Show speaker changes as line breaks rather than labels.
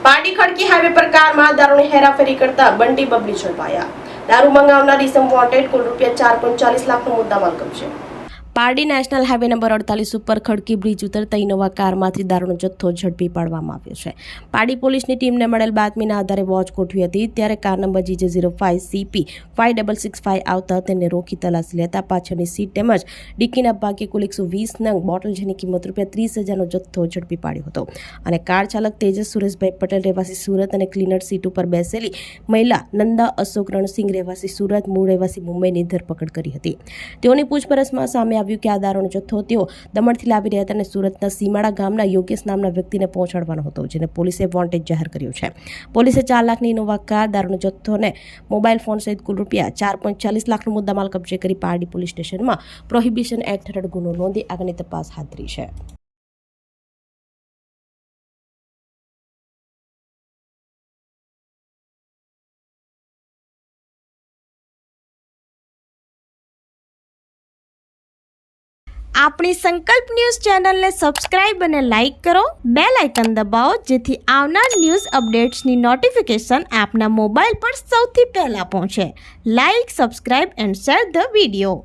પારડી ખડકી હાઈવે પર કારમાં દારૂની હેરાફેરી કરતા બંટી બબલી ઝડપાયા। દારૂ મંગાવનાર ઇસમ વોન્ટેડ, કુલ ₹4.40 લાખનો મુદ્દામાલ કબજે। પારડી નેશનલ હાઈવે નંબર 48 ઉપર ખડકી બ્રિજ ઉતરતા ઇનોવા કારમાંથી દારૂનો જથ્થો ઝડપી પાડવામાં આવ્યો છે। પારડી પોલીસની ટીમને મળેલ બાતમીના આધારે વોચ ગોઠવી હતી, ત્યારે કાર નંબર GJ05CP5665 આવતા તેને રોકી તલાશી લેતા પાછળની સીટ તેમજ ડિક્કીના ભાગે કુલ 120 નંગ બોટલ, જેની કિંમત ₹30,000નો જથ્થો ઝડપી પાડ્યો હતો અને કાર ચાલક તેજસ સુરેશભાઈ પટેલ રહેવાસી સુરત અને ક્લીનર સીટ ઉપર બેસેલી મહિલા નંદા અશોક રણસિંહ રહેવાસી સુરત, મૂળ રહેવાસી મુંબઈની ધરપકડ કરી હતી। તેઓની પૂછપરછમાં સામે કે આ દારૂનો જથ્થો તેઓ દમણથી લાવી રહ્યા હતા અને સુરતના સીમાડા ગામના યોગેશ નામના વ્યક્તિને પહોંચાડવાનો હતો, જેને પોલીસે વોન્ટેડ જાહેર કર્યો છે। પોલીસે 4 લાખની ઇનોવા કાર, દારૂનો જથ્થો અને મોબાઈલ ફોન સહિત કુલ ₹4.40 લાખનો મુદ્દામાલ કબજે કરી પારડી પોલીસ સ્ટેશનમાં પ્રોહિબિશન એક્ટ હેઠળ ગુનો નોંધી આગળની તપાસ હાથ ધરી છે।
આપણી સંકલ્પ ન્યૂઝ ચેનલને સબસ્ક્રાઇબ અને લાઇક કરો, બેલ આઇકન દબાવો જેથી આવનાર ન્યૂઝ અપડેટ્સની નોટિફિકેશન આપના મોબાઈલ પર સૌથી પહેલા પહોંચે। Like, subscribe and share the video.